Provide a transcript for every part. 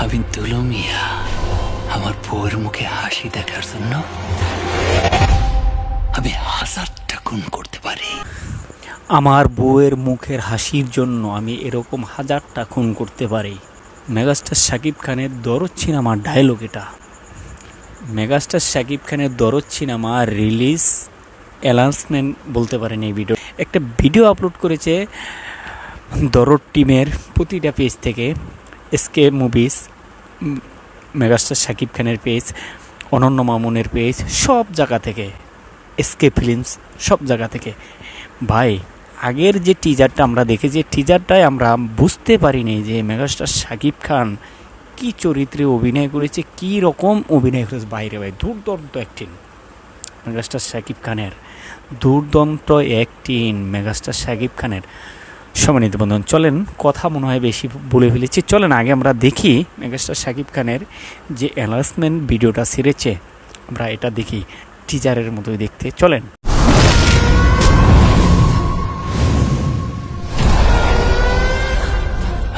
আমি তুলো মিয়া আমার বউয়ের মুখে হাসি দেখার জন্য আমি 1000টা খুন করতে পারি। আমার বউয়ের মুখের হাসির জন্য আমি এরকম 1000টা খুন করতে পারি। মেগাস্টার শাকিব খানের দরদ সিনেমার ডায়লগ এটা। মেগাস্টার শাকিব খানের দরদ সিনেমা রিলিজ অ্যানাউন্সমেন্ট বলতে পারেন। এই ভিডিও একটা ভিডিও আপলোড করেছে দরদ টিমের প্রতিটা পেজ থেকে, এসকে মুভিজ, মেগাস্টার শাকিব খানের পেজ, অনন্য মামুনের পেজ, সব জায়গা থেকে, এসকে ফিল্মস, সব জায়গা থেকে। ভাই, আগের যে টিজারটা আমরা দেখেছি, টিজারটায় আমরা বুঝতে পারিনি যে মেগাস্টার শাকিব খান কি চরিত্রে অভিনয় করেছে, কি রকম অভিনয় করেছে। বাইরে ভাই দুর্দান্ত অ্যাক্টিং মেগাস্টার শাকিব খানের, দুর্দান্ত অ্যাক্টিং মেগাস্টার শাকিব খানের। সম্মানিত বন্ধুগণ, চলেন, কথা মনে হয় বেশি বলে ফেলেছি, চলেন আগে আমরা দেখি মেগাস্টার শাকিব খানের যে অ্যানাউন্সমেন্ট ভিডিওটা ছেড়েছে, আমরা এটা দেখি, টিজারের মতোই দেখতে। চলেন।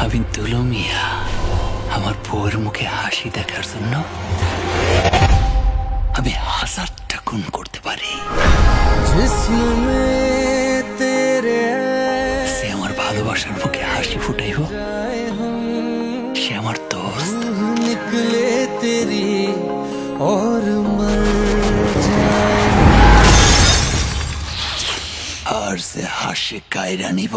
আমি তুলো মিয়া আমার বউয়ের মুখে হাসি দেখার জন্য আমি 1000টা খুন করতে পারি। সে আমার ভালোবাসার মুখে হাসি ফুটাইব, সে আমার দোস্ত। আর সে হাসি কায়রা নিব,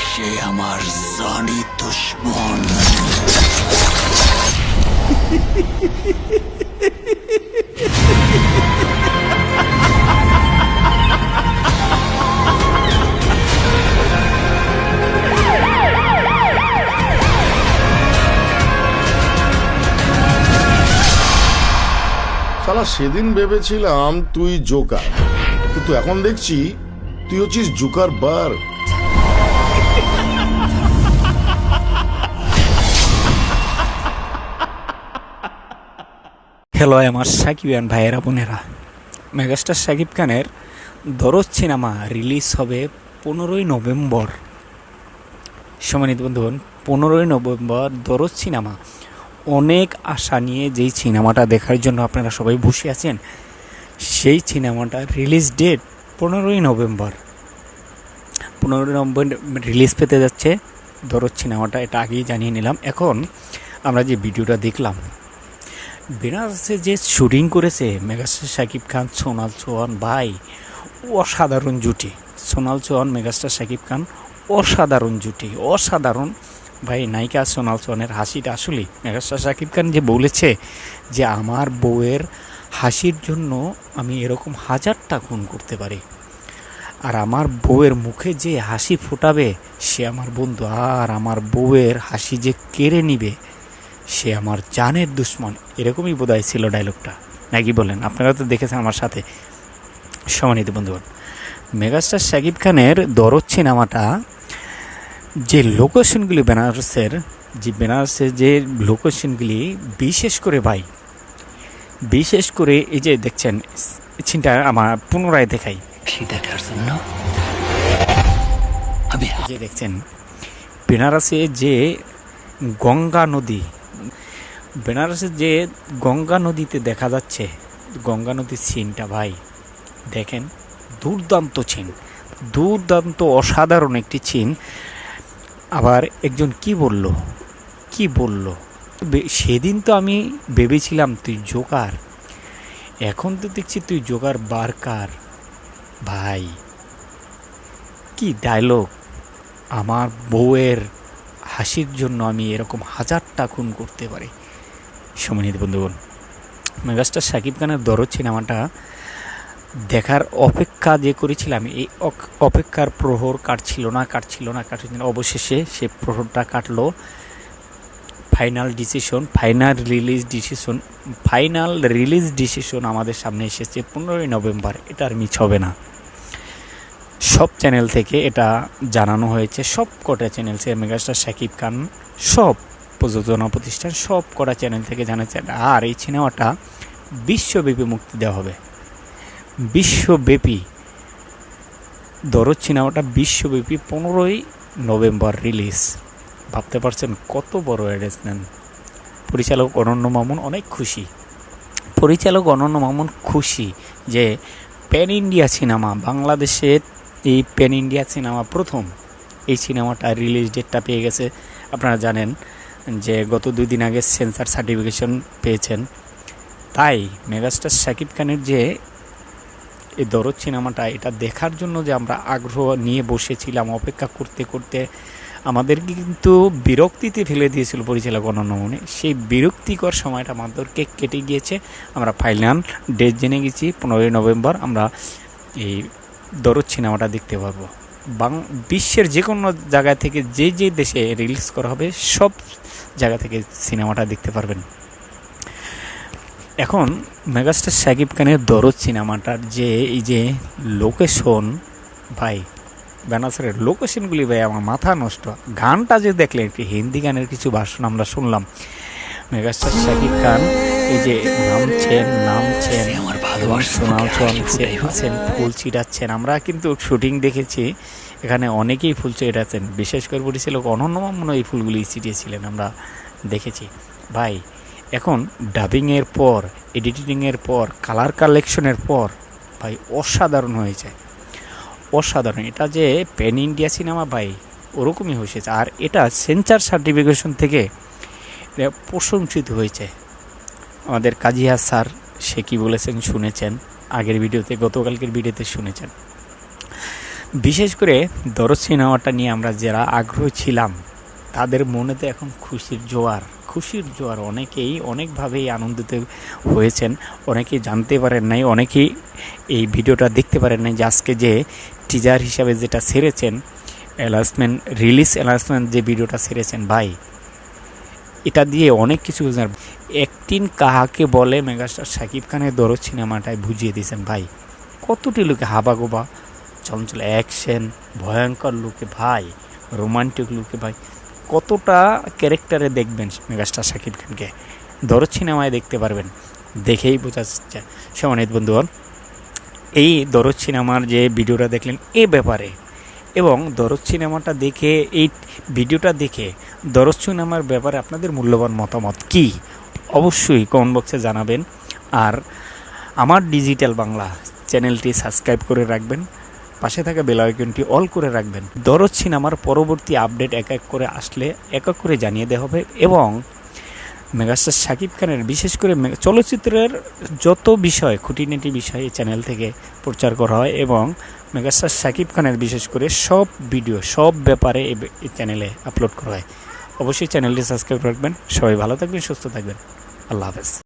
সে আমার জানি দুশ্মন। শালা সেদিন ভেবেছিলাম তুই জোকার, কিন্তু এখন দেখছি তুই হচ্ছিস জোকার বার। হ্যালো আমার সাকিবিয়ান ভাইয়েরা বোনেরা, মেগাস্টার শাকিব খানের দরদ সিনেমা রিলিজ হবে 15ই নভেম্বর। সম্মানিত বন্ধুগণ, 15ই নভেম্বর দরদ সিনেমা। অনেক আশা নিয়ে যেই সিনেমাটা দেখার জন্য আপনারা সবাই বসে আছেন, সেই সিনেমাটা রিলিজ ডেট 15ই নভেম্বর। 15ই নভেম্বর রিলিজ পেতে যাচ্ছে দরদ সিনেমাটা, এটা আগেই জানিয়ে নিলাম। এখন আমরা যে ভিডিওটা দেখলাম, বেনারসে যে শুটিং করেছে মেগাস্টার শাকিব খান, সোনাল চৌহান, ভাই অসাধারণ জুটি। সোনাল চৌহান, মেগাস্টার শাকিব খান, অসাধারণ জুটি, অসাধারণ। ভাই, নায়িকা সোনাল চৌহানের হাসিটা আসলেই, মেগাস্টার শাকিব খান যে বলেছে যে আমার বউয়ের হাসির জন্য আমি এরকম 1000টা খুন করতে পারি, আর আমার বউয়ের মুখে যে হাসি ফোটাবে সে আমার বন্ধু, আর আমার বউয়ের হাসি যে কেড়ে নিবে সে আমার জানের দুশ্মন। এরকমই বোধহয় ছিল ডায়লগটা, নাকি বলেন? আপনারা তো দেখেছেন আমার সাথে। সম্মানিত বন্ধুগণ, মেগাস্টার শাকিব খানের দরদ সিনেমাটা যে লোকেশনগুলি, বেনারসের যে লোকেশনগুলি, বিশেষ করে ভাই, বিশেষ করে এই যে দেখছেন সিনটা, আমার পুনরায় দেখাই দেখার জন্য আমি যে দেখছেন বেনারসে যে গঙ্গা নদী, বেনারসের যে গঙ্গা নদীতে দেখা যাচ্ছে, গঙ্গা নদীর সিনটা ভাই দেখেন, দুর্দান্ত সিন, দুর্দান্ত অসাধারণ একটি সিন। আবার একজন কি বলল, সেদিন তো আমি ভেবেছিলাম তুই জোকার, এখন তো দেখছি তুই জোকার বারকার। ভাই কি ডায়লগ! আমার বউয়ের হাসির জন্য আমি এরকম 1000টা খুন করতে পারি। সম্মানিত বন্ধুগণ, মেগাস্টার শাকিব খানের দরদ সিনেমাটা দেখার অপেক্ষা যে করেছিলাম, এই অপেক্ষার প্রহর কাটছিল না। অবশেষে সে প্রহরটা কাটলো। ফাইনাল রিলিজ ডিসিশন আমাদের সামনে এসেছে 15ই নভেম্বর। এটা আর মিস হবে না। সব চ্যানেল থেকে এটা জানানো হয়েছে, সব কটা চ্যানেল থেকে, মেগাস্টার শাকিব খান, সব প্রযোজনা প্রতিষ্ঠান, সব কটা চ্যানেল থেকে জানাচ্ছে। আর এই সিনেমাটা বিশ্বব্যাপী মুক্তি দেওয়া হবে, বিশ্বব্যাপী। দরদ সিনেমাটা বিশ্বব্যাপী 15ই নভেম্বর রিলিজ। ভাবতে পারছেন কত বড় অ্যারেঞ্জমেন্ট। পরিচালক অনন্য মামুন অনেক খুশি। যে প্যান ইন্ডিয়া সিনেমা, বাংলাদেশের এই প্যান ইন্ডিয়া সিনেমা প্রথম এই সিনেমাটা রিলিজ ডেটটা পেয়ে গেছে। আপনারা জানেন যে গত 2 দিন আগে সেন্সার সার্টিফিকেশন পেয়েছেন। তাই মেগাস্টার শাকিব খানের যে এই দরদ সিনেমাটা, এটা দেখার জন্য যে আমরা আগ্রহ নিয়ে বসেছিলাম, অপেক্ষা করতে করতে আমাদেরকে কিন্তু বিরক্তিতে ফেলে দিয়েছিল পরিচালক অনন্য মামুন। সেই বিরক্তিকর সময়টা আমাদেরকে কেটে গিয়েছে। আমরা ফাইনাল ডেট জেনে গেছি, 15ই নভেম্বর আমরা এই দরদ সিনেমাটা দেখতে পারবো। বিশ্বের যে কোনো জায়গা থেকে, যে যে দেশে রিলিজ করা হবে সব জায়গা থেকে সিনেমাটা দেখতে পারবেন। এখন মেগাস্টার শাকিব খানের দরদ সিনেমাটার যে এই যে লোকেশন, ভাই বেনাসরের লোকেশনগুলি ভাই আমার মাথা নষ্ট। গানটা যে দেখলেন, একটি হিন্দি গানের কিছু ভাষণ আমরা শুনলাম। মেগাস্টার শাকিব খান এই যে নামছেন আমার ভালোবাসা শোনাচ্ছেন, ফুল ছিটাচ্ছেন। আমরা কিন্তু শুটিং দেখেছি, এখানে অনেকেই ফুল ছিটাচ্ছেন, বিশেষ করে পরিচালক অনন্য মামুন এই ফুলগুলি ছিটিয়েছিলেন, আমরা দেখেছি। ভাই এখন ডাবিংয়ের পর, এডিটিংয়ের পর, কালার কালেকশনের পর ভাই অসাধারণ হয়েছে, অসাধারণ। এটা যে প্যান ইন্ডিয়া সিনেমা ভাই ওরকমই হয়েছে। আর এটা সেন্সার সার্টিফিকেশন থেকে এটা প্রশংসিত হয়েছে। আমাদের কাজিয়া স্যার সে কী বলেছেন শুনেছেন, আগের ভিডিওতে, গতকালকের ভিডিওতে শুনেছেন। বিশেষ করে দরদ সিনেমাটা নিয়ে আমরা যারা আগ্রহী ছিলাম তাদের মনেতে এখন খুশির জোয়ার। অনেকেই অনেকভাবেই আনন্দিত হয়েছেন, অনেকেই জানতে পারেন নাই, অনেকেই এই ভিডিওটা দেখতে পারেন নাই যে আজকে যে টিজার হিসাবে যেটা ছেড়েছেন, রিলিজ অ্যানাউন্সমেন্ট যে ভিডিওটা ছেড়েছেন ভাই, এটা দিয়ে অনেক কিছু অ্যাক্টিং কাহাকে বলে মেগাস্টার শাকিব খানের দরদ সিনেমাটায় বুঝিয়ে দিয়েছেন ভাই। কতটি লোকে হাবাগোবা, চঞ্চল অ্যাকশন, ভয়ঙ্কর লুকে ভাই, রোমান্টিক লুকে ভাই, কতটা ক্যারেক্টারে দেখবেন মেগাস্টার শাকিব খানকে দরদ সিনেমায় দেখতে পারবেন, দেখেই বোঝা যাচ্ছে। সম্মানিত বন্ধুগণ, এই দরদ সিনেমার যে ভিডিওটা দেখলেন এ ব্যাপারে, এবং দরদ সিনেমাটা দেখে, এই ভিডিওটা দেখে দরদ সিনেমার ব্যাপারে আপনাদের মূল্যবান মতামত কি অবশ্যই কমেন্ট বক্সে জানাবেন। আর আমার ডিজিটাল বাংলা চ্যানেলটি সাবস্ক্রাইব করে রাখবেন, পাশে থাকা বেল আইকনটি অল করে রাখবেন। দরদ সিনেমার পরবর্তী আপডেট এক এক করে আসলে এক এক করে জানিয়ে দেওয়া হবে। এবং মেগাস্টার শাকিব খানের বিশেষ করে চলচ্চিত্রের যত বিষয়, খুঁটিনাটি বিষয় এই চ্যানেল থেকে প্রচার করা হয়, এবং মেগাস্টার শাকিব খানের বিশেষ করে সব ভিডিও, সব ব্যাপারে এই চ্যানেলে আপলোড করা হয়। অবশ্যই চ্যানেলটি সাবস্ক্রাইব রাখবেন। সবাই ভালো থাকবেন, সুস্থ থাকবেন। আল্লাহ হাফেজ।